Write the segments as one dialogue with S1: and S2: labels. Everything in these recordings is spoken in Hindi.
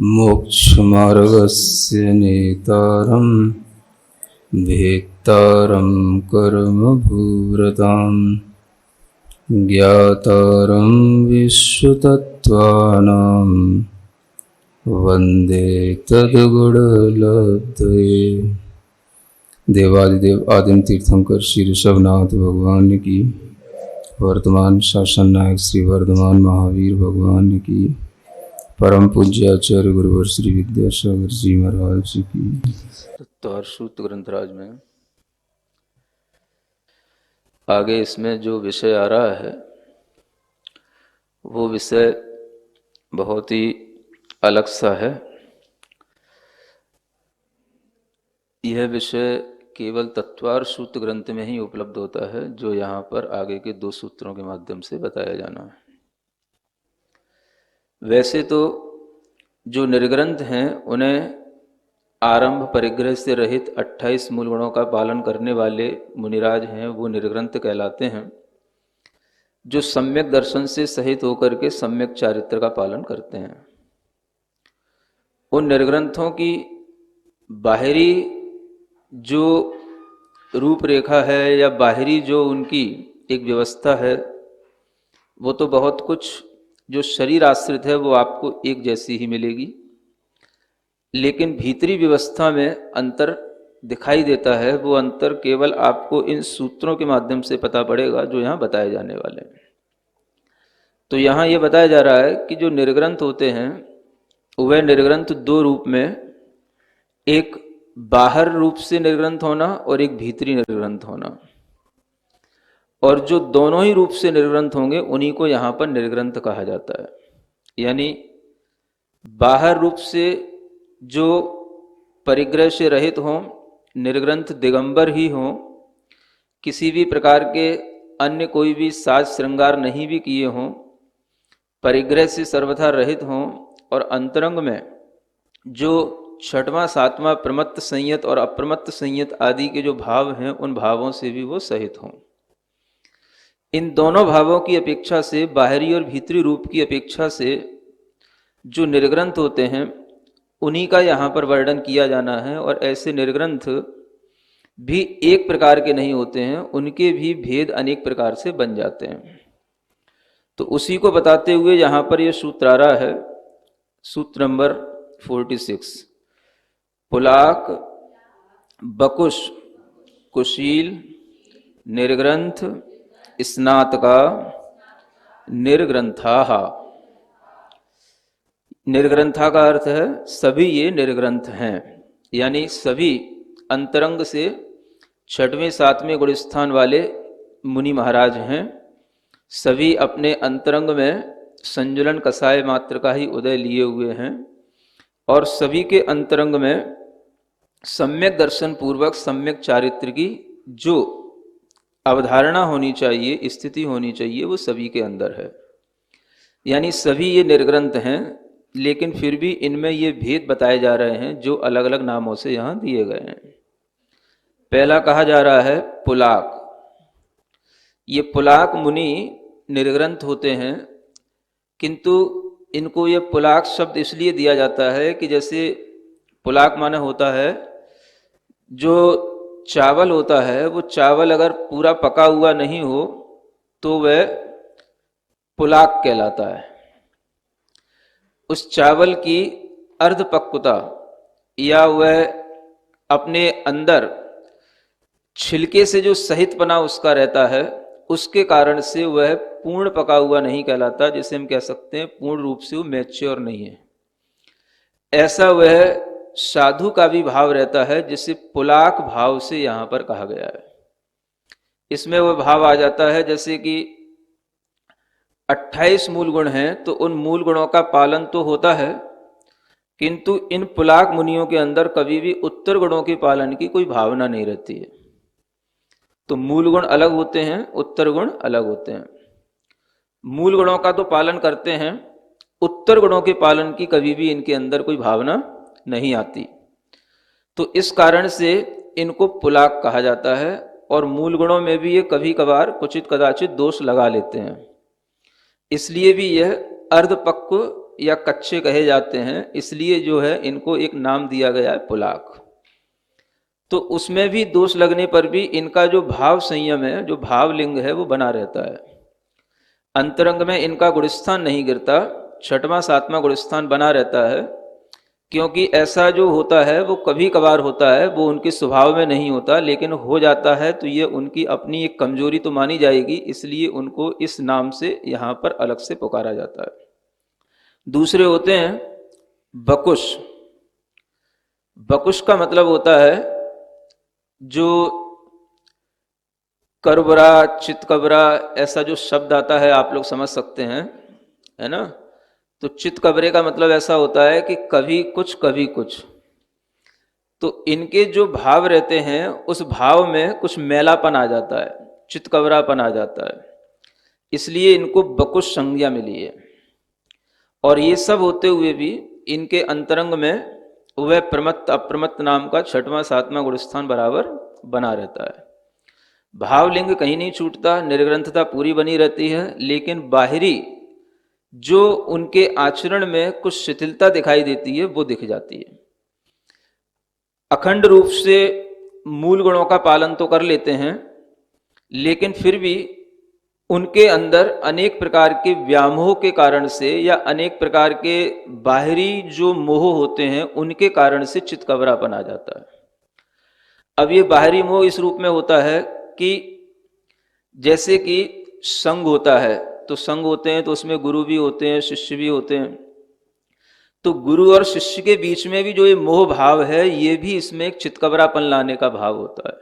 S1: मोक्षमार्गस्य नेतारं भेत्तारं कर्मभूरतां ज्ञातारं विश्वतत्त्वानां वन्दे तद्गुणलब्धये। देवादिदेव आदिम तीर्थंकर श्री ऋषभनाथ भगवान की, वर्तमान शासन नायक श्री वर्धमान महावीर भगवान की, परम पूज्य आचार्य गुरुवर श्री विद्यासागर जी महाराज जी की। तत्वार सूत्र ग्रंथराज में आगे इसमें जो विषय आ रहा है वो विषय बहुत ही अलग सा है। यह विषय केवल तत्वार सूत्र ग्रंथ में ही उपलब्ध होता है, जो यहाँ पर आगे के 2 सूत्रों के माध्यम से बताया जाना है। वैसे तो जो निर्ग्रंथ हैं उन्हें आरंभ परिग्रह से रहित 28 मूल गुणों का पालन करने वाले मुनिराज हैं, वो निर्ग्रंथ कहलाते हैं, जो सम्यक दर्शन से सहित होकर के सम्यक चारित्र का पालन करते हैं। उन निर्ग्रंथों की बाहरी जो रूपरेखा है या बाहरी जो उनकी एक व्यवस्था है वो तो बहुत कुछ जो शरीर आश्रित है वो आपको एक जैसी ही मिलेगी, लेकिन भीतरी व्यवस्था में अंतर दिखाई देता है। वो अंतर केवल आपको इन सूत्रों के माध्यम से पता पड़ेगा जो यहाँ बताए जाने वाले हैं। तो यहाँ ये बताया जा रहा है कि जो निर्ग्रंथ होते हैं वह निर्ग्रंथ 2 रूप में, एक बाहर रूप से निर्ग्रंथ होना और एक भीतरी निर्ग्रंथ होना, और जो दोनों ही रूप से निर्ग्रंथ होंगे उन्हीं को यहाँ पर निर्ग्रंथ कहा जाता है। यानी बाहर रूप से जो परिग्रह से रहित हों, निर्ग्रंथ दिगंबर ही हों, किसी भी प्रकार के अन्य कोई भी साज श्रृंगार नहीं भी किए हों, परिग्रह से सर्वथा रहित हों, और अंतरंग में जो 6वां 7वां प्रमत्त संयत और अप्रमत्त संयत आदि के जो भाव हैं उन भावों से भी वो सहित हों। इन दोनों भावों की अपेक्षा से, बाहरी और भीतरी रूप की अपेक्षा से जो निर्ग्रंथ होते हैं उन्हीं का यहाँ पर वर्णन किया जाना है। और ऐसे निर्ग्रंथ भी एक प्रकार के नहीं होते हैं, उनके भी भेद अनेक प्रकार से बन जाते हैं। तो उसी को बताते हुए यहाँ पर यह सूत्र आ रहा है, सूत्र नंबर 46। पुलाक, बकुश, कुशील, निर्ग्रंथ, स्नातका, निर्ग्रंथाः। निर्ग्रंथा का अर्थ है सभी ये निर्ग्रंथ हैं, यानी सभी अंतरंग से 6वें 7वें गुणस्थान वाले मुनि महाराज हैं। सभी अपने अंतरंग में संजुलन कसाय मात्र का ही उदय लिए हुए हैं, और सभी के अंतरंग में सम्यक दर्शन पूर्वक सम्यक चारित्र की जो अवधारणा होनी चाहिए, स्थिति होनी चाहिए, वो सभी के अंदर है। यानी सभी ये निर्ग्रंथ हैं, लेकिन फिर भी इनमें ये भेद बताए जा रहे हैं जो अलग अलग नामों से यहाँ दिए गए हैं। पहला कहा जा रहा है पुलाक। ये पुलाक मुनि निर्ग्रंथ होते हैं, किंतु इनको ये पुलाक शब्द इसलिए दिया जाता है कि जैसे पुलाक माने होता है जो चावल होता है, वो चावल अगर पूरा पका हुआ नहीं हो तो वह पुलाक कहलाता है। उस चावल की अर्धपक्वता या वह अपने अंदर छिलके से जो सहितपना उसका रहता है, उसके कारण से वह पूर्ण पका हुआ नहीं कहलाता, जिसे हम कह सकते हैं पूर्ण रूप से वो मैच्योर नहीं है। ऐसा वह साधु का भी भाव रहता है, जिसे पुलाक भाव से यहाँ पर कहा गया है। इसमें वह भाव आ जाता है जैसे कि 28 मूल गुण हैं, तो उन मूल गुणों का पालन तो होता है, किंतु इन पुलाक मुनियों के अंदर कभी भी उत्तर गुणों के पालन की कोई भावना नहीं रहती है। तो मूल गुण अलग होते हैं, उत्तर गुण अलग होते हैं। मूल गुणों का तो पालन करते हैं, उत्तर गुणों के पालन की कभी भी इनके अंदर कोई भावना नहीं आती। तो इस कारण से इनको पुलाक कहा जाता है। और मूल गुणों में भी ये कभी कभार कुचित कदाचित दोष लगा लेते हैं, इसलिए भी यह अर्धपक्व या कच्चे कहे जाते हैं, इसलिए जो है इनको एक नाम दिया गया है पुलाक। तो उसमें भी दोष लगने पर भी इनका जो भाव संयम है, जो भावलिंग है, वो बना रहता है। अंतरंग में इनका गुणस्थान नहीं गिरता, छठवां सातवां गुणस्थान बना रहता है। क्योंकि ऐसा जो होता है वो कभी कभार होता है, वो उनके स्वभाव में नहीं होता, लेकिन हो जाता है तो ये उनकी अपनी एक कमजोरी तो मानी जाएगी, इसलिए उनको इस नाम से यहाँ पर अलग से पुकारा जाता है। दूसरे होते हैं बकुश। बकुश का मतलब होता है जो करबरा, चितकबरा, ऐसा जो शब्द आता है आप लोग समझ सकते हैं, है ना। तो चितकबरे का मतलब ऐसा होता है कि कभी कुछ कभी कुछ। तो इनके जो भाव रहते हैं उस भाव में कुछ मैलापन आ जाता है, चितकबरापन आ जाता है, इसलिए इनको बकुश संज्ञा मिली है। और ये सब होते हुए भी इनके अंतरंग में वह प्रमत्त अप्रमत्त नाम का छठवां सातवां गुणस्थान बराबर बना रहता है। भावलिंग कहीं नहीं छूटता, निर्ग्रंथता पूरी बनी रहती है, लेकिन बाहरी जो उनके आचरण में कुछ शिथिलता दिखाई देती है वो दिख जाती है। अखंड रूप से मूल गुणों का पालन तो कर लेते हैं, लेकिन फिर भी उनके अंदर अनेक प्रकार के व्यामोह के कारण से या अनेक प्रकार के बाहरी जो मोह होते हैं उनके कारण से चितकबरापन आ जाता है। अब ये बाहरी मोह इस रूप में होता है कि जैसे कि संघ होता है, तो संघ होते हैं तो उसमें गुरु भी होते हैं, शिष्य भी होते हैं। तो गुरु और शिष्य के बीच में भी जो ये मोह भाव है, ये भी इसमें एक चितकबरापन लाने का भाव होता है।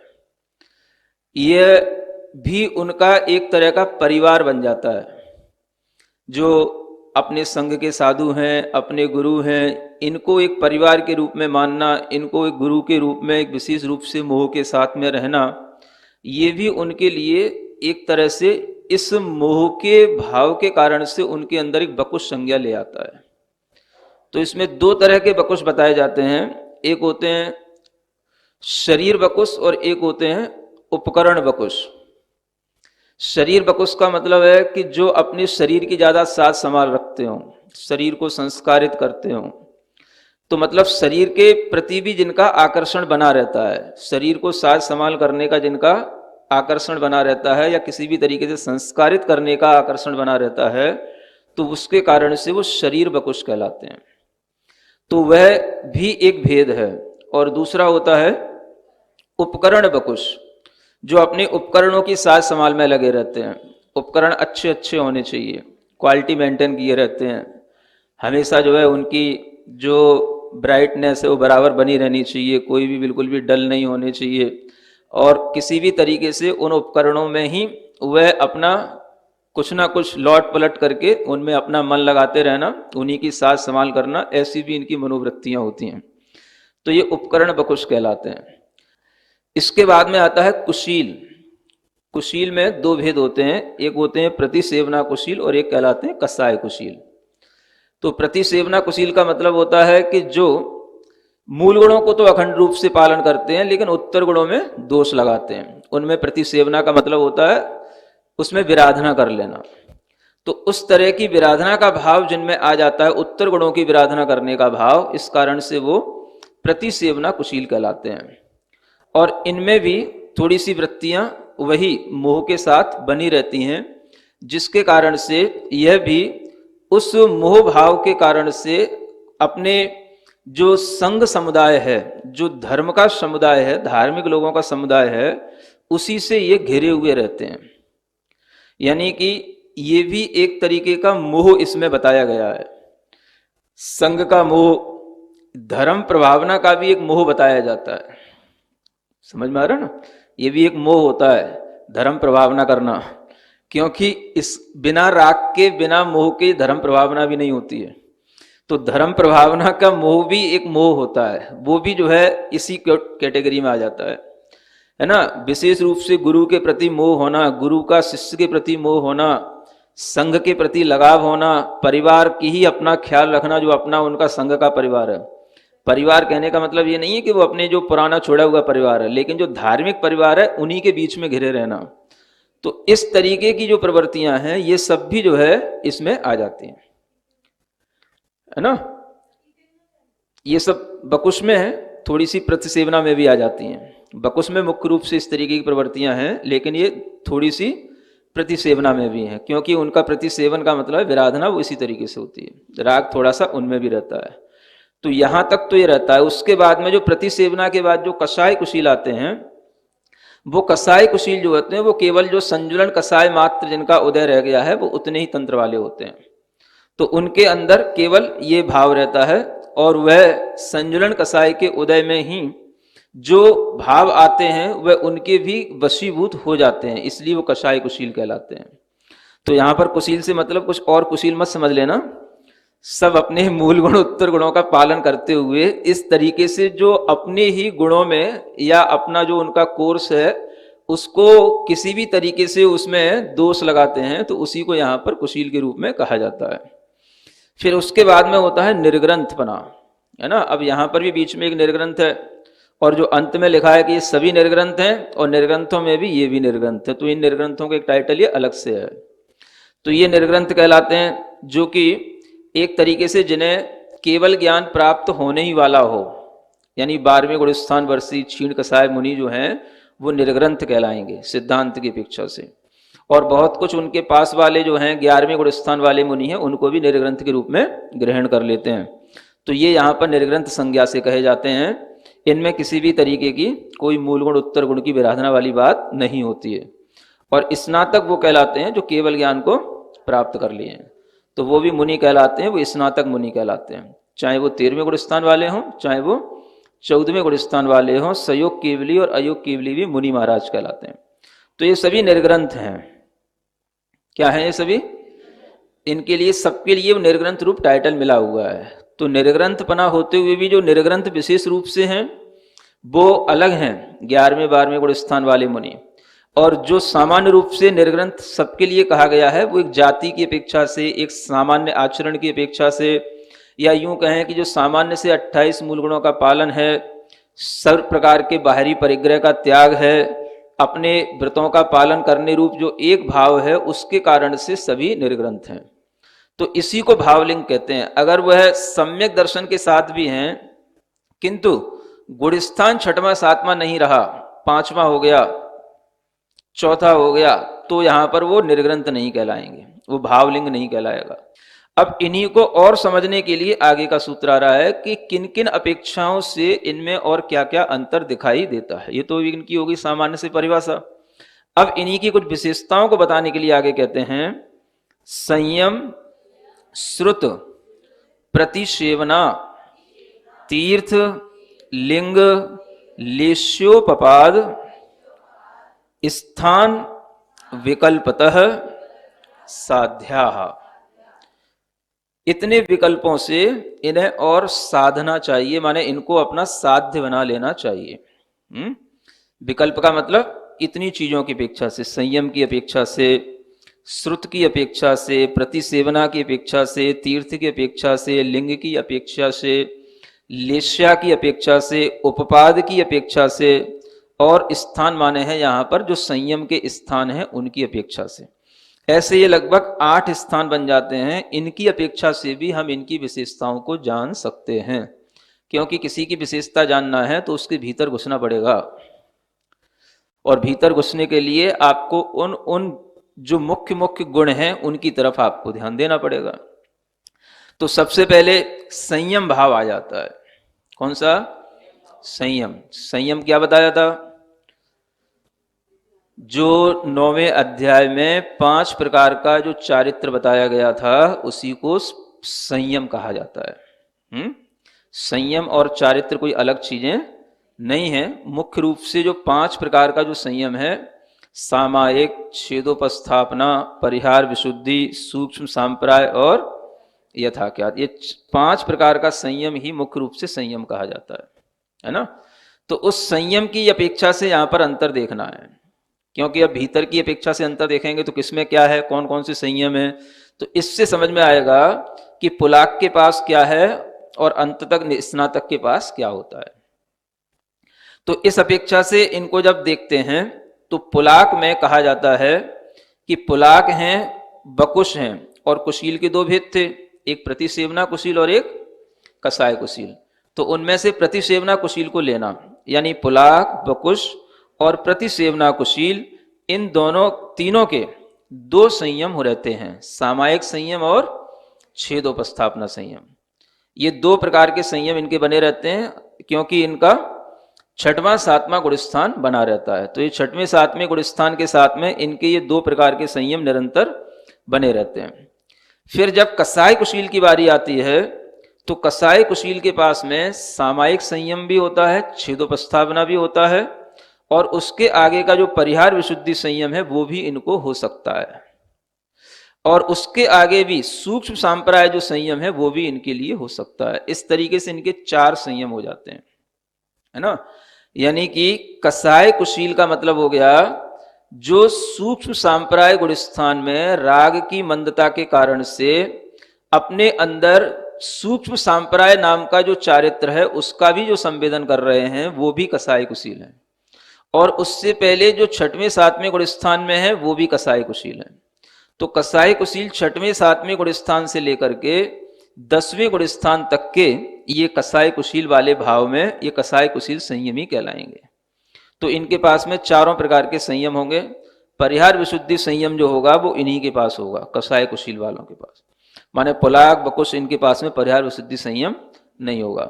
S1: यह भी उनका एक तरह का परिवार बन जाता है। जो अपने संघ के साधु हैं, अपने गुरु हैं, इनको एक परिवार के रूप में मानना, इनको एक गुरु के रूप में एक विशेष रूप से मोह के साथ में रहना, ये भी उनके लिए एक तरह से इस मोह के भाव के कारण से उनके अंदर एक बकुश संज्ञा ले आता है। तो इसमें दो तरह के बकुश बताए जाते हैं, एक होते हैं शरीर बकुश और एक होते हैं उपकरण बकुश। शरीर बकुश का मतलब है कि जो अपने शरीर की ज्यादा साज संभाल रखते हो, शरीर को संस्कारित करते हो, तो मतलब शरीर के प्रति भी जिनका आकर्षण बना रहता है, शरीर को साज संभाल करने का जिनका आकर्षण बना रहता है या किसी भी तरीके से संस्कारित करने का आकर्षण बना रहता है, तो उसके कारण से वो शरीर बकुश कहलाते हैं। तो वह भी एक भेद है। और दूसरा होता है उपकरण बकुश, जो अपने उपकरणों की साज संभाल में लगे रहते हैं। उपकरण अच्छे अच्छे होने चाहिए, क्वालिटी मेंटेन किए रहते हैं, हमेशा जो है उनकी जो ब्राइटनेस है वो बराबर बनी रहनी चाहिए, कोई भी बिल्कुल भी डल नहीं होने चाहिए। और किसी भी तरीके से उन उपकरणों में ही वह अपना कुछ ना कुछ लौट पलट करके उनमें अपना मन लगाते रहना, उन्हीं की साज संभाल करना, ऐसी भी इनकी मनोवृत्तियां होती हैं। तो ये उपकरण बकुश कहलाते हैं। इसके बाद में आता है कुशील। कुशील में दो भेद होते हैं, एक होते हैं प्रतिसेवना कुशील और एक कहलाते हैं कसाय कुशील। तो प्रतिसेवना कुशील का मतलब होता है कि जो मूल गुणों को तो अखंड रूप से पालन करते हैं, लेकिन उत्तर गुणों में दोष लगाते हैं। उनमें प्रतिसेवना का मतलब होता है उसमें विराधना कर लेना। तो उस तरह की विराधना का भाव जिनमें आ जाता है, उत्तर गुणों की विराधना करने का भाव, इस कारण से वो प्रतिसेवना कुशील कहलाते हैं। और इनमें भी थोड़ी सी वृत्तियां वही मोह के साथ बनी रहती हैं, जिसके कारण से यह भी उस मोह भाव के कारण से अपने जो संघ समुदाय है, जो धर्म का समुदाय है, धार्मिक लोगों का समुदाय है, उसी से ये घिरे हुए रहते हैं। यानी कि ये भी एक तरीके का मोह इसमें बताया गया है। संघ का मोह, धर्म प्रभावना का भी एक मोह बताया जाता है। समझ में आ रहा ना, ये भी एक मोह होता है धर्म प्रभावना करना, क्योंकि इस बिना राग के, बिना मोह के धर्म प्रभावना भी नहीं होती है। तो धर्म प्रभावना का मोह भी एक मोह होता है, वो भी जो है इसी कैटेगरी में आ जाता है ना। विशेष रूप से गुरु के प्रति मोह होना, गुरु का शिष्य के प्रति मोह होना, संघ के प्रति लगाव होना, परिवार की ही अपना ख्याल रखना, जो अपना उनका संघ का परिवार है। परिवार कहने का मतलब ये नहीं है कि वो अपने जो पुराना छोड़ा हुआ परिवार है, लेकिन जो धार्मिक परिवार है उन्हीं के बीच में घिरे रहना। तो इस तरीके की जो प्रवृत्तियां हैं, ये सब भी जो है इसमें आ जाती हैं। है ना। ये सब बकुश में है, थोड़ी सी प्रतिसेवना में भी आ जाती हैं। बकुश में मुख्य रूप से इस तरीके की प्रवृत्तियां हैं, लेकिन ये थोड़ी सी प्रतिसेवना में भी हैं, क्योंकि उनका प्रतिसेवन का मतलब है विराधना, वो इसी तरीके से होती है। राग थोड़ा सा उनमें भी रहता है। तो यहां तक तो ये रहता है। उसके बाद में जो प्रतिसेवना के बाद जो कषाय कुशील आते हैं, वो कसाय कुशील जो होते हैं वो केवल जो संजुलन कसाय मात्र जिनका उदय रह गया है वो उतने ही तंत्र वाले होते हैं। तो उनके अंदर केवल ये भाव रहता है, और वह संजुलन कसाय के उदय में ही जो भाव आते हैं वह उनके भी वशीभूत हो जाते हैं, इसलिए वो कषाय कुशील कहलाते हैं। तो यहाँ पर कुशील से मतलब कुछ और कुशील मत समझ लेना, सब अपने मूल गुण उत्तर गुणों का पालन करते हुए इस तरीके से जो अपने ही गुणों में या अपना जो उनका कोर्स है उसको किसी भी तरीके से उसमें दोष लगाते हैं, तो उसी को यहाँ पर कुशील के रूप में कहा जाता है। फिर उसके बाद में होता है निर्ग्रंथपना, है ना। अब यहाँ पर भी बीच में एक निर्ग्रंथ है, और जो अंत में लिखा है कि ये सभी निर्ग्रंथ हैं, और निर्ग्रंथों में भी ये भी निर्ग्रंथ है, तो इन निर्ग्रंथों का एक टाइटल ये अलग से है। तो ये निर्ग्रंथ कहलाते हैं, जो कि एक तरीके से जिन्हें केवल ज्ञान प्राप्त होने ही वाला हो, यानी 12वें गुणस्थान वर्षी क्षीण कसाय मुनि जो हैं वो निर्ग्रंथ कहलाएंगे सिद्धांत की अपेक्षा से। और बहुत कुछ उनके पास वाले जो हैं 11वें गुणस्थान वाले मुनि हैं उनको भी निर्ग्रंथ के रूप में ग्रहण कर लेते हैं। तो ये यहाँ पर निर्ग्रंथ संज्ञा से कहे जाते हैं। इनमें किसी भी तरीके की कोई मूल गुण उत्तर गुण की विराधना वाली बात नहीं होती है। और स्नातक वो कहलाते हैं जो केवल ज्ञान को प्राप्त कर लिए हैं, तो वो भी मुनि कहलाते हैं, वो स्नातक मुनि कहलाते हैं। चाहे वो 13वें गुणस्थान वाले हों, चाहे वो 14वें गुणस्थान वाले हों, सयोग केवली और अयोग केवली भी मुनि महाराज कहलाते हैं। तो ये सभी निर्ग्रंथ हैं। क्या है ये सभी? इनके लिए सबके लिए निर्ग्रंथ रूप टाइटल मिला हुआ है। तो निर्ग्रंथपना होते हुए भी जो निर्ग्रंथ विशेष रूप से हैं वो अलग हैं 11वें 12वें गुणस्थान वाले मुनि। और जो सामान्य रूप से निर्ग्रंथ सबके लिए कहा गया है वो एक जाति की अपेक्षा से, एक सामान्य आचरण की अपेक्षा से, या यूं कहें कि जो सामान्य से 28 मूल गुणों का पालन है, सर्व प्रकार के बाहरी परिग्रह का त्याग है, अपने व्रतों का पालन करने रूप जो एक भाव है, उसके कारण से सभी निर्ग्रंथ हैं। तो इसी को भावलिंग कहते हैं। अगर वह सम्यक दर्शन के साथ भी हैं किंतु गुणस्थान 6वां 7वां नहीं रहा, 5वां हो गया, 4था हो गया, तो यहां पर वो निर्ग्रंथ नहीं कहलाएंगे, वो भावलिंग नहीं कहलाएगा। अब इन्हीं को और समझने के लिए आगे का सूत्र आ रहा है कि किन किन अपेक्षाओं से इनमें और क्या क्या अंतर दिखाई देता है। ये तो इनकी होगी सामान्य से परिभाषा। अब इन्हीं की कुछ विशेषताओं को बताने के लिए आगे कहते हैं संयम, श्रुत, प्रतिसेवना, तीर्थ, लिंग, लेश्योपपाद, स्थान, विकल्पतः, साध्याः। इतने विकल्पों से इन्हें और साधना चाहिए, माने इनको अपना साध्य बना लेना चाहिए। विकल्प का मतलब इतनी चीजों की अपेक्षा से, संयम की अपेक्षा से, श्रुत की अपेक्षा से, प्रतिसेवना की अपेक्षा से, तीर्थ की अपेक्षा से, लिंग की अपेक्षा से, लेश्या की अपेक्षा से, उपपाद की अपेक्षा से, और स्थान माने हैं यहाँ पर जो संयम के स्थान हैं उनकी अपेक्षा से। ऐसे ये लगभग 8 स्थान बन जाते हैं। इनकी अपेक्षा से भी हम इनकी विशेषताओं को जान सकते हैं, क्योंकि किसी की विशेषता जानना है तो उसके भीतर घुसना पड़ेगा, और भीतर घुसने के लिए आपको उन जो मुख्य मुख्य गुण हैं उनकी तरफ आपको ध्यान देना पड़ेगा। तो सबसे पहले संयम भाव आ जाता है। कौन सा? संयम। संयम क्या बताया था? जो 9वें अध्याय में 5 प्रकार का जो चारित्र बताया गया था उसी को संयम कहा जाता है। संयम और चारित्र कोई अलग चीजें नहीं है। मुख्य रूप से जो 5 प्रकार का जो संयम है, सामायिक, छेदोपस्थापना, परिहार, विशुद्धि, सूक्ष्म सांप्राय और यथाख्यात, ये 5 प्रकार का संयम ही मुख्य रूप से संयम कहा जाता है ना। तो उस संयम की अपेक्षा से यहाँ पर अंतर देखना है, क्योंकि अब भीतर की अपेक्षा से अंतर देखेंगे तो किसमें क्या है, कौन कौन से संयम है, तो इससे समझ में आएगा कि पुलाक के पास क्या है और अंत तक स्नातक के पास क्या होता है। तो इस अपेक्षा से इनको जब देखते हैं तो पुलाक में कहा जाता है कि पुलाक हैं, बकुश हैं, और कुशील के 2 भेद थे, एक प्रतिसेवना कुशील और एक कसाय कुशील। तो उनमें से प्रतिसेवना कुशील को लेना, यानी पुलाक, बकुश और प्रतिसेवना कुशील, इन दोनों तीनों के दो संयम हो रहते हैं, सामायिक संयम और छेदोपस्थापना संयम। ये दो प्रकार के संयम इनके बने रहते हैं, क्योंकि इनका छठवां सातवां गुणस्थान बना रहता है। तो ये छठवें सातवें गुणस्थान के साथ में इनके ये दो प्रकार के संयम निरंतर बने रहते हैं। फिर जब कसाय कुशील की बारी आती है तो कसाय कुशील के पास में सामायिक संयम भी होता है, छेदोपस्थापना भी होता है, और उसके आगे का जो परिहार विशुद्धि संयम है वो भी इनको हो सकता है, और उसके आगे भी सूक्ष्म सांप्राय जो संयम है वो भी इनके लिए हो सकता है। इस तरीके से इनके 4 संयम हो जाते हैं, है ना। यानी कि कसाय कुशील का मतलब हो गया जो सूक्ष्म सांप्राय गुणस्थान में राग की मंदता के कारण से अपने अंदर सूक्ष्म सांप्राय नाम का जो चारित्र है उसका भी जो संवेदन कर रहे हैं वो भी कसाय कुशील है, और उससे पहले जो छठवें सातवें गुणस्थान में है वो भी कसाय कुशील है। तो कसाय कुशील छठवें सातवें गुणस्थान से लेकर के 10वें गुणस्थान तक के ये कसाय कुशील वाले भाव में ये कसाय कुशील संयमी कहलाएंगे। तो इनके पास में चारों प्रकार के संयम होंगे। परिहार विशुद्धि संयम जो होगा वो इन्हीं के पास होगा, कसाय कुशील वालों के पास। माने पुलाक, बकुश, इनके पास में परिहार विशुद्धि संयम नहीं होगा।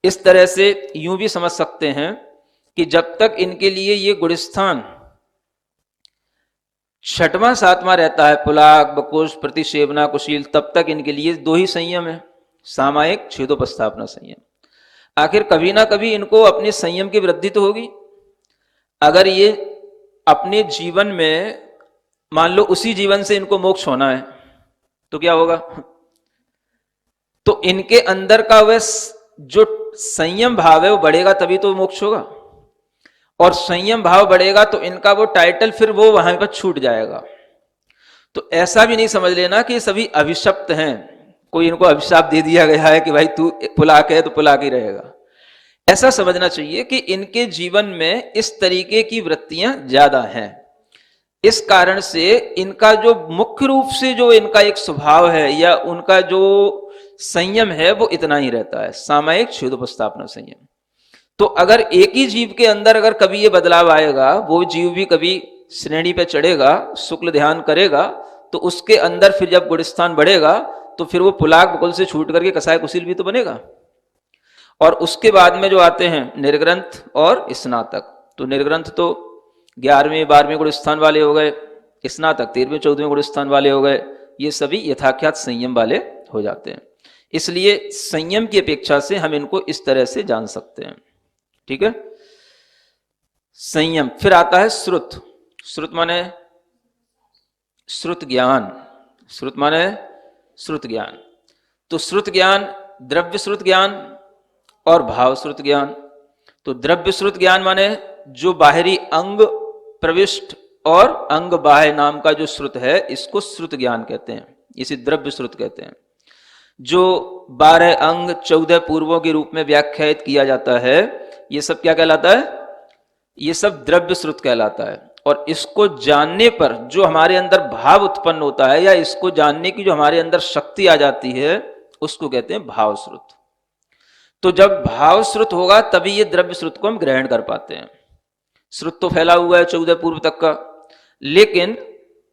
S1: इस तरह से यूं भी समझ सकते हैं कि जब तक इनके लिए ये गुणस्थान छठवां सातवां रहता है, पुलाक, बकुश, प्रतिसेवना कुशील, तब तक इनके लिए 2 ही संयम है, सामायिक, छेदोपस्थापना संयम। आखिर कभी ना कभी इनको अपने संयम की वृद्धि तो होगी। अगर ये अपने जीवन में मान लो उसी जीवन से इनको मोक्ष होना है तो क्या होगा? तो इनके अंदर का वह जो संयम भाव है वो बढ़ेगा, तभी तो मोक्ष होगा। और संयम भाव बढ़ेगा तो इनका वो टाइटल फिर वो वहां पर छूट जाएगा। तो ऐसा भी नहीं समझ लेना कि सभी अभिशप्त हैं, कोई इनको अभिशाप दे दिया गया है कि भाई तू पुलाक है तो पुलाक ही रहेगा। ऐसा समझना चाहिए कि इनके जीवन में इस तरीके की वृत्तियां ज्यादा हैं। इस कारण से इनका जो मुख्य रूप से जो इनका एक स्वभाव है या उनका जो संयम है वो इतना ही रहता है, सामायिक, छेदोपस्थापना संयम। तो अगर एक ही जीव के अंदर अगर कभी ये बदलाव आएगा, वो जीव भी कभी श्रेणी पे चढ़ेगा, शुक्ल ध्यान करेगा, तो उसके अंदर फिर जब गुणस्थान बढ़ेगा तो फिर वो पुलाक, बकुल से छूट करके कसाय कुशील भी तो बनेगा। और उसके बाद में जो आते हैं निर्ग्रंथ और स्नातक, तो निर्ग्रंथ तो 11वें 12वें गुणस्थान वाले हो गए, स्नातक 13वें 14वें गुणस्थान वाले हो गए। ये सभी यथाख्यात संयम वाले हो जाते हैं। इसलिए संयम की अपेक्षा से हम इनको इस तरह से जान सकते हैं। ठीक है, संयम। फिर आता है श्रुत। श्रुत माने श्रुत ज्ञान, श्रुत माने श्रुत ज्ञान। तो श्रुत ज्ञान द्रव्य श्रुत ज्ञान और भाव श्रुत ज्ञान। तो द्रव्य श्रुत ज्ञान माने जो बाहरी अंग प्रविष्ट और अंग बाह्य नाम का जो श्रुत है इसको श्रुत ज्ञान कहते हैं, इसे द्रव्य श्रुत कहते हैं। जो 12 अंग 14 पूर्वों के रूप में व्याख्यात किया जाता है ये सब क्या कहलाता है? ये सब द्रव्य श्रुत कहलाता है। और इसको जानने पर जो हमारे अंदर भाव उत्पन्न होता है या इसको जानने की जो हमारे अंदर शक्ति आ जाती है उसको कहते हैं भाव श्रुत। तो जब भाव श्रुत होगा तभी ये द्रव्य श्रुत को हम ग्रहण कर पाते हैं। श्रुत तो फैला हुआ है 14 पूर्व तक का, लेकिन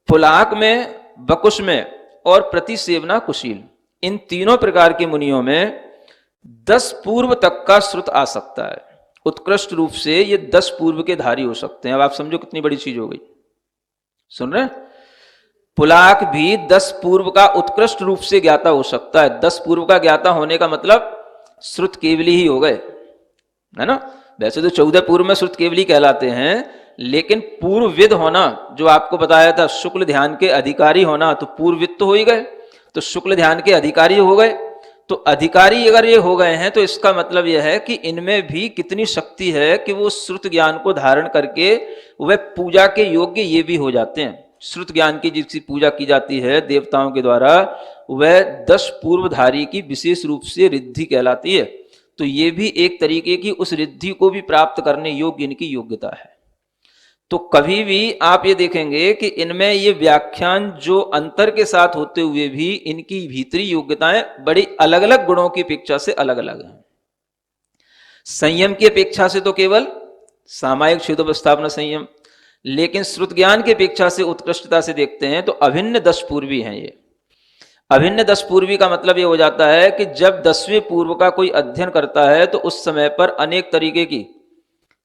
S1: पुलाक में, बकुश में और प्रतिसेवना कुशील, इन तीनों प्रकार के मुनियों में 10 पूर्व तक का श्रुत आ सकता है। उत्कृष्ट रूप से ये 10 पूर्व के धारी हो सकते हैं। अब आप समझो कितनी बड़ी चीज हो गई। सुन रहे? पुलाक भी 10 पूर्व का उत्कृष्ट रूप से ज्ञाता हो सकता है। 10 पूर्व का ज्ञाता होने का मतलब श्रुत केवली ही हो गए, है ना। वैसे तो 14 पूर्व में श्रुत केवली कहलाते हैं, लेकिन पूर्वविद होना जो आपको बताया था, शुक्ल ध्यान के अधिकारी होना, तो पूर्वविद तो हो ही गए, तो शुक्ल ध्यान के अधिकारी हो गए। तो अधिकारी अगर ये हो गए हैं तो इसका मतलब यह है कि इनमें भी कितनी शक्ति है कि वो श्रुत ज्ञान को धारण करके वह पूजा के योग्य ये भी हो जाते हैं। श्रुत ज्ञान की जिसकी पूजा की जाती है देवताओं के द्वारा वह 10 पूर्वधारी की विशेष रूप से रिद्धि कहलाती है। तो ये भी एक तरीके की उस रिद्धि को भी प्राप्त करने योग्य इनकी योग्यता है। तो कभी भी आप ये देखेंगे कि इनमें ये व्याख्यान जो अंतर के साथ होते हुए भी इनकी भीतरी योग्यताएं बड़ी अलग अलग गुणों की अपेक्षा से अलग अलग हैं। संयम की अपेक्षा से तो केवल सामायिक क्षेत्रोपस्थापना संयम, लेकिन श्रुत ज्ञान की अपेक्षा से उत्कृष्टता से देखते हैं तो अभिन्न 10 पूर्वी हैं ये। अभिन्न 10 पूर्वी का मतलब ये हो जाता है कि जब 10वें पूर्व का कोई अध्ययन करता है तो उस समय पर अनेक तरीके की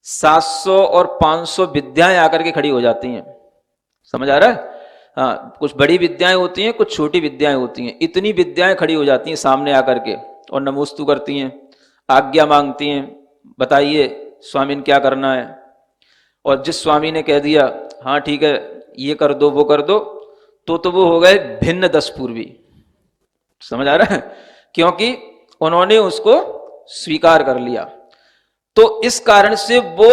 S1: 700 और 500 विद्याएं आकर के खड़ी हो जाती हैं। समझ आ रहा है? हाँ, कुछ बड़ी विद्याएं होती हैं, कुछ छोटी विद्याएं होती हैं। इतनी विद्याएं खड़ी हो जाती हैं सामने आकर के और नमोस्तु करती हैं, आज्ञा मांगती हैं, बताइए स्वामी ने क्या करना है। और जिस स्वामी ने कह दिया हाँ ठीक है ये कर दो वो कर दो, तो वो हो गए भिन्न 10 पूर्वी। समझ आ रहा है? क्योंकि उन्होंने उसको स्वीकार कर लिया। तो इस कारण से वो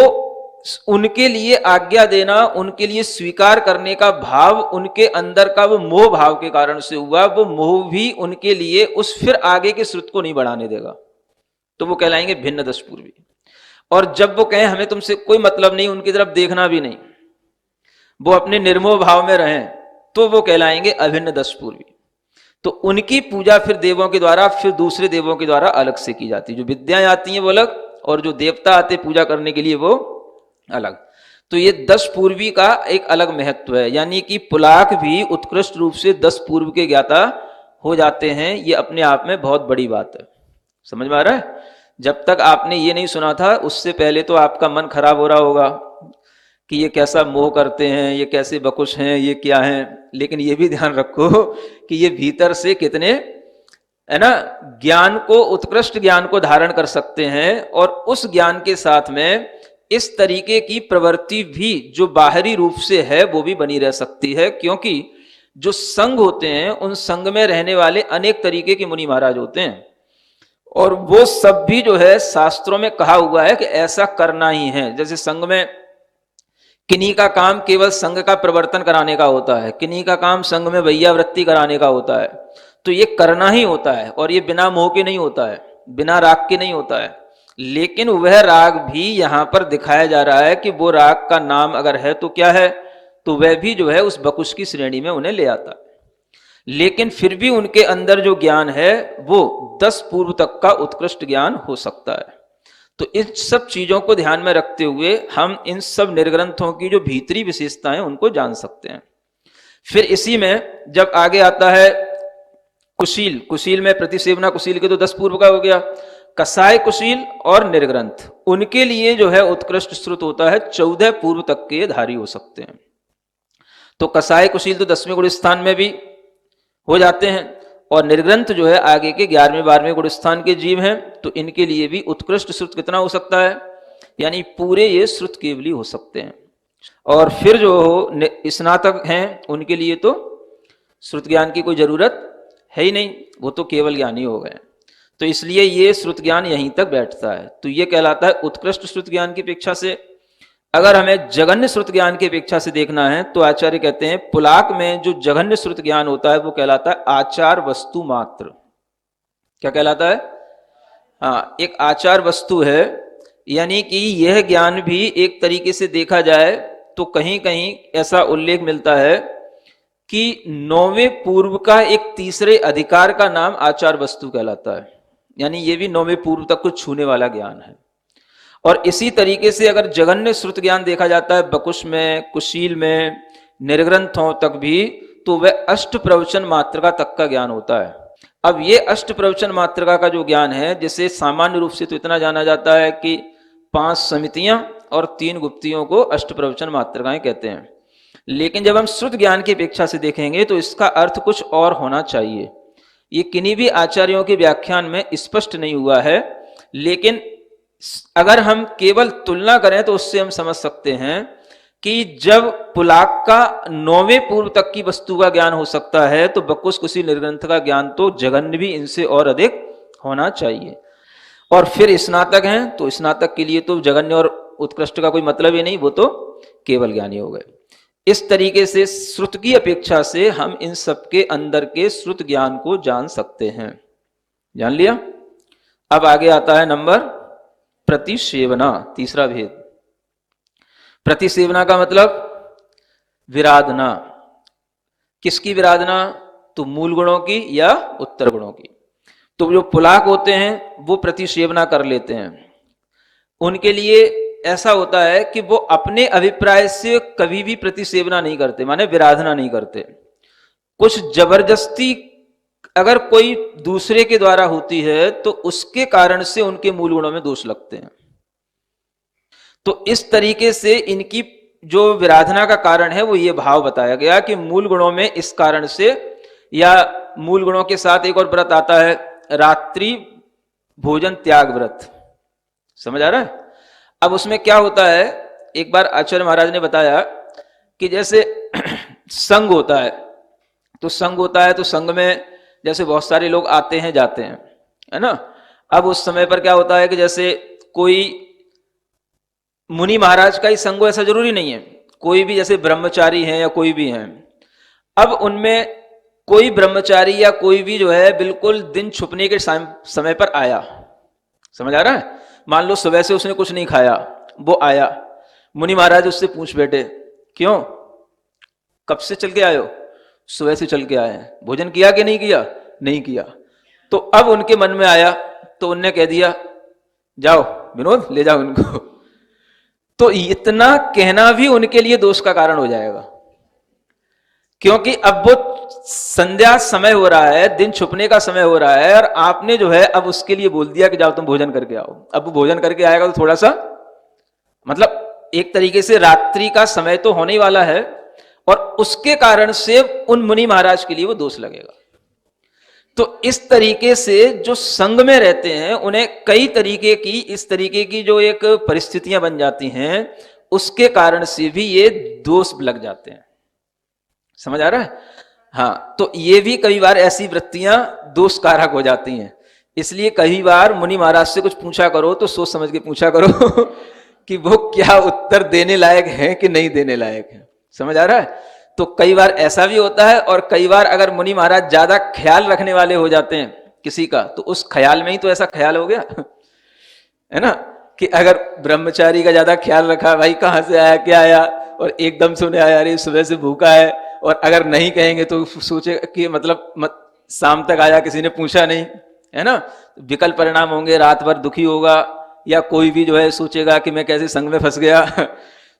S1: उनके लिए आज्ञा देना, उनके लिए स्वीकार करने का भाव उनके अंदर का वो मोह भाव के कारण से हुआ। वो मोह भी उनके लिए उस फिर आगे के श्रुत को नहीं बढ़ाने देगा, तो वो कहलाएंगे भिन्न 10 पूर्वी। और जब वो कहें हमें तुमसे कोई मतलब नहीं, उनकी तरफ देखना भी नहीं, वो अपने निर्मोह भाव में रहें, तो वो कहलाएंगे अभिन्न 10 पूर्वी। तो उनकी पूजा फिर देवों के द्वारा, फिर दूसरे देवों के द्वारा अलग से की जाती है। जो विद्याएं आती हैं वो अलग, और जो देवता आते पूजा करने के लिए वो अलग। तो ये 10 पूर्वी का एक अलग महत्व है, यानी कि पुलाक भी उत्कृष्ट रूप से 10 पूर्व के ज्ञाता हो जाते हैं। ये अपने आप में बहुत बड़ी बात है। समझ में आ रहा है? जब तक आपने ये नहीं सुना था उससे पहले तो आपका मन खराब हो रहा होगा कि ये कैसा मोह करते हैं, ये कैसे बकुश हैं, ये क्या हैं। लेकिन ये भी ध्यान रखो कि ये भीतर से कितने है ना ज्ञान को, उत्कृष्ट ज्ञान को धारण कर सकते हैं। और उस ज्ञान के साथ में इस तरीके की प्रवृत्ति भी जो बाहरी रूप से है वो भी बनी रह सकती है। क्योंकि जो संघ होते हैं उन संघ में रहने वाले अनेक तरीके के मुनि महाराज होते हैं, और वो सब भी जो है शास्त्रों में कहा हुआ है कि ऐसा करना ही है। जैसे संघ में किन्हीं का काम केवल संघ का प्रवर्तन कराने का होता है, किन्हीं का काम संघ में वैयावृत्ति कराने का होता है। तो ये करना ही होता है, और ये बिना मोह के नहीं होता है, बिना राग के नहीं होता है। लेकिन वह राग भी यहां पर दिखाया जा रहा है कि वो राग का नाम अगर है तो क्या है, तो वह भी जो है उस बकुश की श्रेणी में उन्हें ले आता है। लेकिन फिर भी उनके अंदर जो ज्ञान है वो 10 पूर्व तक का उत्कृष्ट ज्ञान हो सकता है। तो इन सब चीजों को ध्यान में रखते हुए हम इन सब निर्ग्रंथों की जो भीतरी विशेषताएं उनको जान सकते हैं। फिर इसी में जब आगे आता है कुशील, कुशील में प्रतिसेवना कुशील के तो 10 पूर्व का हो गया। कसाय कुशील और निर्ग्रंथ, उनके लिए जो है उत्कृष्ट श्रुत होता है 14 पूर्व तक के धारी हो सकते हैं। तो कसाय कुशील तो 10वें गुण स्थान में भी हो जाते हैं, और निर्ग्रंथ जो है आगे के 11वें 12वें गुण स्थान के जीव हैं। तो इनके लिए भी उत्कृष्ट श्रुत कितना हो सकता है, यानी पूरे ये श्रुत केवली हो सकते हैं। और फिर जो स्नातक हैं उनके लिए तो श्रुत ज्ञान की कोई जरूरत है ही नहीं, वो तो केवल ज्ञानी हो गए। तो इसलिए ये श्रुत ज्ञान यहीं तक बैठता है। तो ये कहलाता है उत्कृष्ट श्रुत ज्ञान की अपेक्षा से। अगर हमें जघन्य श्रुत ज्ञान की अपेक्षा से देखना है तो आचार्य कहते हैं पुलाक में जो जघन्य श्रुत ज्ञान होता है वो कहलाता है आचार वस्तु मात्र। क्या कहलाता है? हाँ, एक आचार वस्तु है, यानी कि यह ज्ञान भी एक तरीके से देखा जाए तो कहीं कहीं ऐसा उल्लेख मिलता है कि 9वें पूर्व का एक तीसरे अधिकार का नाम आचार वस्तु कहलाता है। यानी ये भी 9वें पूर्व तक को छूने वाला ज्ञान है। और इसी तरीके से अगर जघन्य श्रुत ज्ञान देखा जाता है बकुश में, कुशील में, निर्ग्रंथों तक भी, तो वह अष्ट प्रवचन मात्रका तक का ज्ञान होता है। अब ये अष्ट प्रवचन मात्रका का जो ज्ञान है, जिसे सामान्य रूप से तो इतना जाना जाता है कि 5 समितियां और 3 गुप्तियों को अष्ट प्रवचन मात्रकाएं कहते हैं। लेकिन जब हम श्रुत ज्ञान की अपेक्षा से देखेंगे तो इसका अर्थ कुछ और होना चाहिए। ये किन्हीं भी आचार्यों के व्याख्यान में स्पष्ट नहीं हुआ है, लेकिन अगर हम केवल तुलना करें तो उससे हम समझ सकते हैं कि जब पुलाक का 9वें पूर्व तक की वस्तु का ज्ञान हो सकता है तो बकुश कुशील निर्ग्रंथ का ज्ञान तो जघन्य भी इनसे और अधिक होना चाहिए। और फिर स्नातक हैं तो स्नातक के लिए तो जघन्य और उत्कृष्ट का कोई मतलब ही नहीं, वो तो केवल ज्ञानी हो गए। इस तरीके से श्रुत की अपेक्षा से हम इन सबके अंदर के श्रुत ज्ञान को जान सकते हैं। जान लिया? अब आगे आता है नंबर प्रतिसेवना, तीसरा भेद। प्रतिसेवना का मतलब विराधना। किसकी विराधना? तो मूल गुणों की या उत्तर गुणों की। तो जो पुलाक होते हैं वो प्रतिसेवना कर लेते हैं। उनके लिए ऐसा होता है कि वो अपने अभिप्राय से कभी भी प्रतिसेवना नहीं करते, माने विराधना नहीं करते। कुछ जबरदस्ती अगर कोई दूसरे के द्वारा होती है तो उसके कारण से उनके मूल गुणों में दोष लगते हैं। तो इस तरीके से इनकी जो विराधना का कारण है वो ये भाव बताया गया कि मूल गुणों में इस कारण से, या मूल गुणों के साथ एक और व्रत आता है रात्रि भोजन त्याग व्रत। समझ आ रहा है? अब उसमें क्या होता है, एक बार आचार्य महाराज ने बताया कि जैसे संघ होता है, तो संघ होता है तो संघ में जैसे बहुत सारे लोग आते हैं जाते हैं, है ना। अब उस समय पर क्या होता है कि जैसे कोई मुनि महाराज का ही संग हो ऐसा जरूरी नहीं है, कोई भी जैसे ब्रह्मचारी हैं या कोई भी हैं, अब उनमें कोई ब्रह्मचारी या कोई भी जो है बिल्कुल दिन छुपने के समय पर आया। समझ आ रहा है? मान लो सुबह से उसने कुछ नहीं खाया, वो आया, मुनि महाराज उससे पूछ बैठे, क्यों, कब से चल के आए हो? सुबह से चल के आए हैं। भोजन किया कि नहीं किया? नहीं किया। तो अब उनके मन में आया तो उनने कह दिया, जाओ विनोद ले जाओ इनको। तो इतना कहना भी उनके लिए दोष का कारण हो जाएगा, क्योंकि अब वो संध्या समय हो रहा है, दिन छुपने का समय हो रहा है, और आपने जो है अब उसके लिए बोल दिया कि जाओ तुम भोजन करके आओ। अब वो भोजन करके आएगा तो थोड़ा सा मतलब एक तरीके से रात्रि का समय तो होने ही वाला है, और उसके कारण से उन मुनि महाराज के लिए वो दोष लगेगा। तो इस तरीके से जो संघ में रहते हैं उन्हें कई तरीके की इस तरीके की जो एक परिस्थितियां बन जाती हैं, उसके कारण से भी ये दोष लग जाते हैं। समझ आ रहा है? हाँ, तो ये भी कई बार ऐसी वृत्तियां दोष कारक हो जाती हैं। इसलिए कई बार मुनि महाराज से कुछ पूछा करो तो सोच समझ के पूछा करो कि वो क्या उत्तर देने लायक है कि नहीं देने लायक है। समझ आ रहा है? तो कई बार ऐसा भी होता है, और कई बार अगर मुनि महाराज ज्यादा ख्याल रखने वाले हो जाते हैं किसी का, तो उस ख्याल में ही तो ऐसा ख्याल हो गया है ना, कि अगर ब्रह्मचारी का ज्यादा ख्याल रखा, भाई कहां से आया क्या आया, और एकदम से उन्हें आया अरे सुबह से भूखा है, और अगर नहीं कहेंगे तो सोचे कि मतलब शाम तक आया किसी ने पूछा नहीं, है ना, विकल्प परिणाम होंगे, रात भर दुखी होगा, या कोई भी जो है सोचेगा कि मैं कैसे संग में फंस गया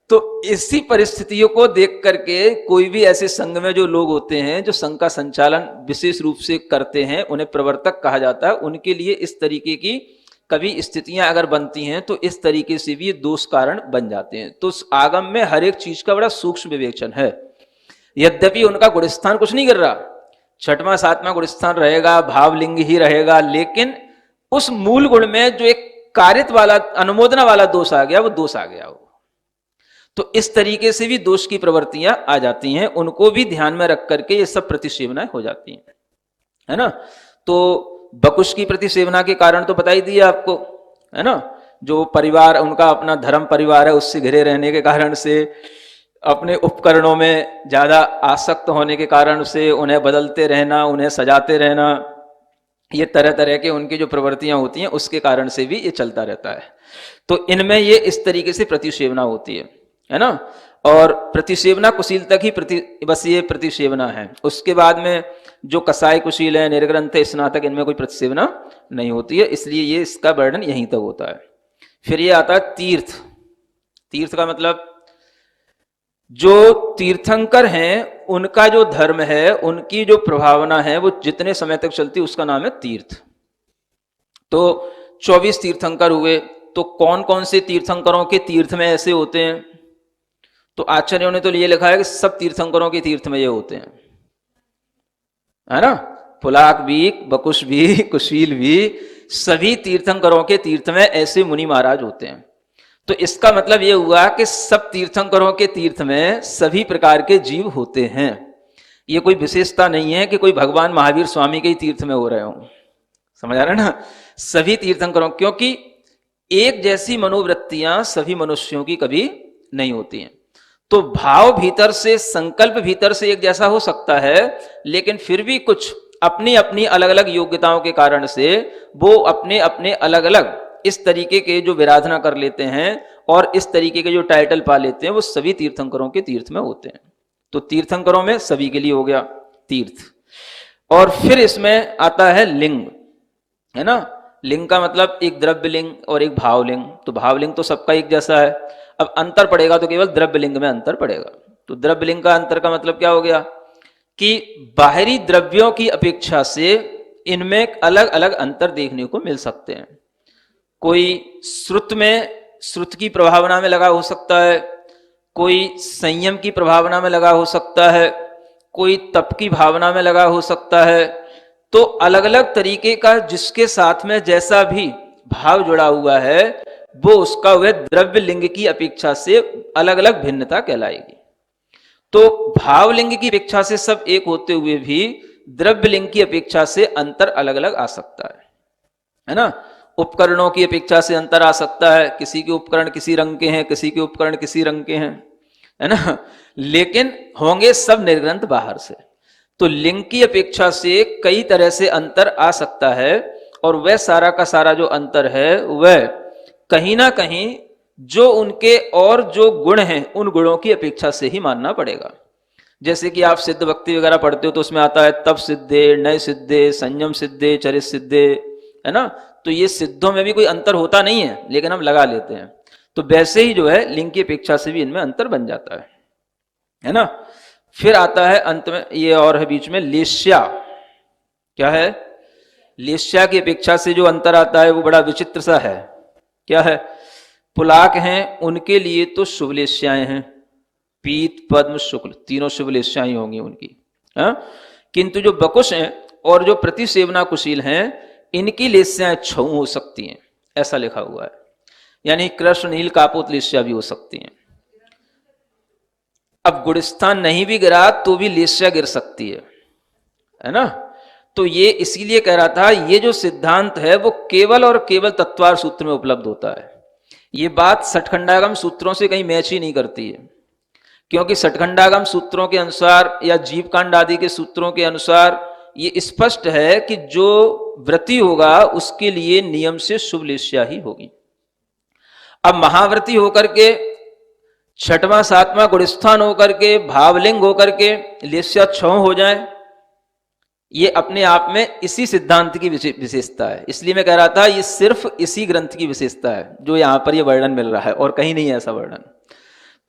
S1: तो इसी परिस्थितियों को देख करके कोई भी ऐसे संघ में जो लोग होते हैं जो संघ का संचालन विशेष रूप से करते हैं, उन्हें प्रवर्तक कहा जाता है। उनके लिए इस तरीके की कभी स्थितियां अगर बनती हैं तो इस तरीके से भी दोष कारण बन जाते हैं। तो आगम में हर एक चीज का बड़ा सूक्ष्म विवेचन है। यद्यपि उनका गुणस्थान कुछ नहीं कर रहा, छठवां सातवां गुणस्थान रहेगा, भावलिंग ही रहेगा, लेकिन उस मूल गुण में जो एक कारित वाला अनुमोदना वाला दोष आ गया, वो दोष आ गया। तो इस तरीके से भी दोष की प्रवृत्तियां आ जाती हैं, उनको भी ध्यान में रख करके ये सब प्रतिसेवनाएं हो जाती हैं, है ना। तो बकुश की प्रतिसेवना के कारण तो बता ही दिया आपको, है ना। जो परिवार उनका अपना धर्म परिवार है उससे घिरे रहने के कारण से, अपने उपकरणों में ज्यादा आसक्त होने के कारण से, उन्हें बदलते रहना, उन्हें सजाते रहना, ये तरह तरह के उनकी जो प्रवृत्तियां होती हैं उसके कारण से भी ये चलता रहता है। तो इनमें ये इस तरीके से प्रतिसेवना होती है ना। और प्रतिसेवना कुशील तक ही बस ये प्रतिसेवना है। उसके बाद में जो कसाई कुशील है, निर्ग्रंथ है, स्नातक, इनमें कोई प्रतिसेवना नहीं होती है, इसलिए ये इसका वर्णन यहीं तक होता है। फिर ये आता है तीर्थ। तीर्थ का मतलब जो तीर्थंकर हैं उनका जो धर्म है, उनकी जो प्रभावना है वो जितने समय तक चलती है उसका नाम है तीर्थ। तो 24 तीर्थंकर हुए। तो कौन कौन से तीर्थंकरों के तीर्थ में ऐसे होते हैं? तो आचार्यों ने तो ये लिखा है कि सब तीर्थंकरों के तीर्थ में ये होते हैं, है ना। पुलाक भी, बकुश भी, कुशील भी, सभी तीर्थंकरों के तीर्थ में ऐसे मुनि महाराज होते हैं। तो इसका मतलब ये हुआ कि सब तीर्थंकरों के तीर्थ में सभी प्रकार के जीव होते हैं। ये कोई विशेषता नहीं है कि कोई भगवान महावीर स्वामी के ही तीर्थ में हो रहे हो, समझ आ रहा है ना। सभी तीर्थंकरों, क्योंकि एक जैसी मनोवृत्तियां सभी मनुष्यों की कभी नहीं होती हैं। तो भाव भीतर से, संकल्प भीतर से एक जैसा हो सकता है, लेकिन फिर भी कुछ अपनी अपनी अलग अलग योग्यताओं के कारण से वो अपने अपने अलग अलग इस तरीके के जो विराधना कर लेते हैं, और इस तरीके के जो टाइटल पा लेते हैं वो सभी तीर्थंकरों के तीर्थ में होते हैं। तो तीर्थंकरों में सभी के लिए हो गया तीर्थ। और फिर इसमें आता है लिंग, है ना। लिंग का मतलब एक द्रव्य लिंग और एक भावलिंग। तो भावलिंग तो सबका एक जैसा है, अब अंतर पड़ेगा तो केवल द्रव्य लिंग में अंतर पड़ेगा। तो द्रव्य लिंग का अंतर का मतलब क्या हो गया कि बाहरी द्रव्यों की अपेक्षा से इनमें अलग अलग अंतर देखने को मिल सकते हैं। कोई श्रुत में, श्रुत की प्रभावना में लगा हो सकता है, कोई संयम की प्रभावना में लगा हो सकता है, कोई तप की भावना में लगा हो सकता है। तो अलग अलग तरीके का जिसके साथ में जैसा भी भाव जुड़ा हुआ है वो उसका वह द्रव्य लिंग की अपेक्षा से अलग अलग भिन्नता कहलाएगी। तो भावलिंग की अपेक्षा से सब एक होते हुए भी द्रव्य लिंग की अपेक्षा से अंतर अलग अलग आ सकता है ना। उपकरणों की अपेक्षा से अंतर आ सकता है, किसी के उपकरण किसी रंग के हैं, किसी के उपकरण किसी रंग के हैं, है ना, लेकिन होंगे सब निर्ग्रंथ बाहर से। तो लिंग की अपेक्षा से कई तरह से अंतर आ सकता है, और वह सारा का सारा जो अंतर है वह कहीं ना कहीं जो उनके और जो गुण हैं उन गुणों की अपेक्षा से ही मानना पड़ेगा। जैसे कि आप सिद्ध भक्ति वगैरह पढ़ते हो तो उसमें आता है तप सिद्धे, नय सिद्धे, संयम सिद्धे, चरित सिद्धे, है ना। तो ये सिद्धों में भी कोई अंतर होता नहीं है, लेकिन हम लगा लेते हैं। तो वैसे ही जो है लिंग की अपेक्षा से भी इनमें अंतर बन जाता है ना। फिर आता है अंत में ये और है बीच में लेस्या। क्या है? लेस्या की अपेक्षा से जो अंतर आता है वो बड़ा विचित्र सा है। क्या है? पुलाक हैं उनके लिए तो शुभ लेस्याएं हैं, पीत पद्म शुक्ल तीनों शुभ लेस्याएं होंगी उनकी, हाँ? किंतु जो बकुश हैं और जो प्रतिसेवना कुशील हैं इनकी लेस्याएं छऊ हो सकती हैं, ऐसा लिखा हुआ है। यानी कृष्ण नील कापोत लेस्या भी हो सकती हैं। अब गुड़स्थान नहीं भी गिरा तो भी लेस्या गिर सकती है ना। तो ये इसीलिए कह रहा था ये जो सिद्धांत है वो केवल और केवल तत्वार सूत्र में उपलब्ध होता है। ये बात सठखंडागम सूत्रों से कहीं मैच ही नहीं करती है, क्योंकि सठखंडागम सूत्रों के अनुसार या जीवकांड आदि के सूत्रों के अनुसार ये स्पष्ट है कि जो व्रती होगा उसके लिए नियम से शुभ लेस्या ही होगी। अब महाव्रती होकर के, छठवां सातवां गुणस्थान होकर के, भावलिंग होकर के लेस्या छौ हो जाए, ये अपने आप में इसी सिद्धांत की विशेषता है। इसलिए मैं कह रहा था ये सिर्फ इसी ग्रंथ की विशेषता है जो यहां पर ये वर्णन मिल रहा है, और कहीं नहीं है ऐसा वर्णन।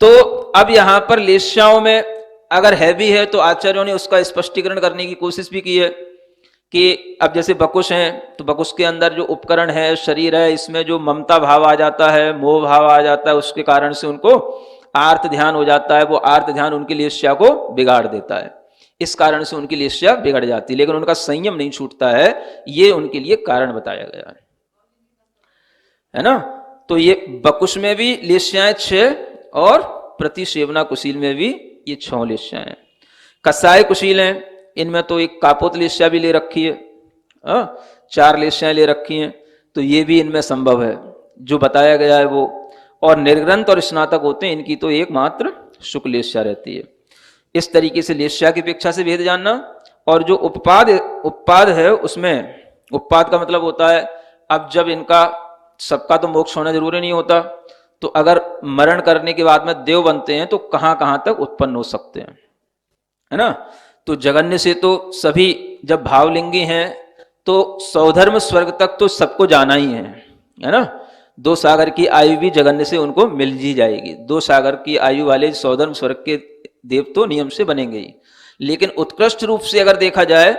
S1: तो अब यहां पर लेस्याओं में अगर है भी है तो आचार्यों ने उसका स्पष्टीकरण करने की कोशिश भी की है कि अब जैसे बकुश हैं तो बकुश के अंदर जो उपकरण है, शरीर है, इसमें जो ममता भाव आ जाता है, मोह भाव आ जाता है, उसके कारण से उनको आर्त ध्यान हो जाता है। वो आर्त ध्यान उनकी लेस्या को बिगाड़ देता है, इस कारण से उनकी लेस्या बिगड़ जाती है, लेकिन उनका संयम नहीं छूटता है। ये उनके लिए कारण बताया गया है ना। तो ये बकुश में भी लेस्याएं 6 और प्रतिसेवना कुशील में भी ये 6 लेस्याएं। कसाय कुशील हैं, इनमें तो एक कापोत लेस्या भी ले रखी है, 4 लेस्याएं ले रखी हैं। तो ये भी इनमें संभव है जो बताया गया है वो। और निर्ग्रंथ और स्नातक होते हैं, इनकी तो एकमात्र शुक्ल लेस्या रहती है। इस तरीके से लेस्या की अपेक्षा से भेद जानना। और जो उपपाद है उसमें, उपपाद का मतलब होता है अब जब इनका सबका तो मोक्ष होना जरूरी नहीं होता, तो अगर मरण करने के बाद में देव बनते हैं तो कहां कहां तक उत्पन्न हो सकते हैं, है ना। तो जगन्य से तो सभी जब भावलिंगी हैं तो सौधर्म स्वर्ग तक तो सबको जाना ही है ना। 2 सागर की आयु भी जगन्य से उनको मिल ही जाएगी। 2 सागर की आयु वाले सौधर्म स्वर्ग के देव तो नियम से बनेंगे ही। लेकिन उत्कृष्ट रूप से अगर देखा जाए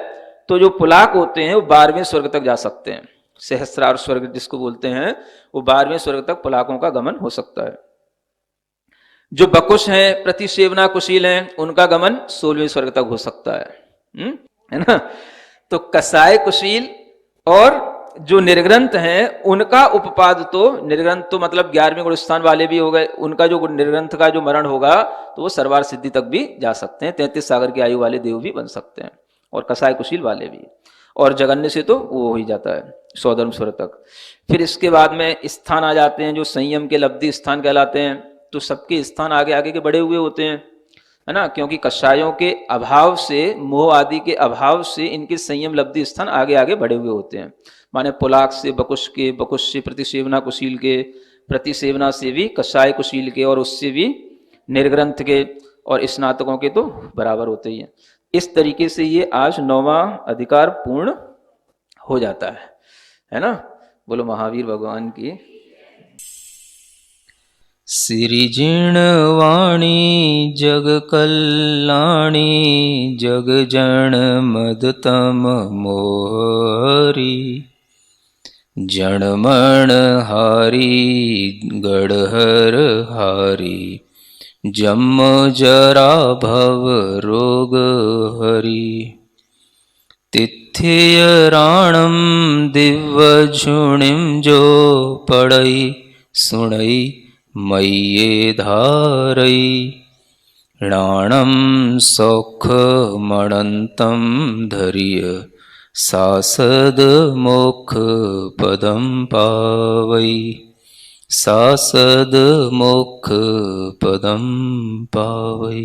S1: तो जो पुलाक होते हैं वो 12वें स्वर्ग तक जा सकते हैं। सहस्रार स्वर्ग जिसको बोलते हैं, वो 12वें स्वर्ग तक पुलाकों का गमन हो सकता है। जो बकुश हैं, प्रतिसेवना कुशील हैं, उनका गमन 16वें स्वर्ग तक हो सकता है ना। तो कसाय कुशील और जो निर्ग्रंथ हैं उनका उपपाद तो, निर्ग्रंथ तो मतलब 11वें गुणस्थान वाले भी हो गए, उनका जो निर्ग्रंथ का जो मरण होगा तो वो सर्वार सिद्धि तक भी जा सकते हैं। 33 सागर की आयु वाले देव भी बन सकते हैं, और कसाय कुशील वाले भी। और जगन्य से तो वो हो ही जाता है सौधर्म स्वर्ग तक। फिर इसके बाद में स्थान आ जाते हैं जो संयम के लब्धि स्थान कहलाते हैं। तो सबके स्थान आगे आगे के बढ़े हुए होते हैं, है ना, क्योंकि कषायों के अभाव से, मोह आदि के अभाव से इनके संयम लब्धि स्थान आगे आगे बढ़े हुए होते हैं। माने पुलाक से बकुश के, बकुश से प्रतिसेवना कुशील के, प्रतिसेवना से भी कषाय कुशील के और उससे भी निर्ग्रंथ के और स्नातकों के तो बराबर होते ही हैं। इस तरीके से ये आज 9वां अधिकार पूर्ण हो जाता है ना। बोलो महावीर भगवान की।
S2: सिरिजिण वाणी जग कल्याणी जग जन मदतम मोहरी जणमण हारी गढ़हर हारी जम जरा भव रोग हरि तिथ्य राणम दिव्य झुणिम जो पड़ई सुणई मय्ये धारई राणम सौख मणंतम धरिय सासद मोक्ष पदम पावई सासद मोक्ष पदम पावई।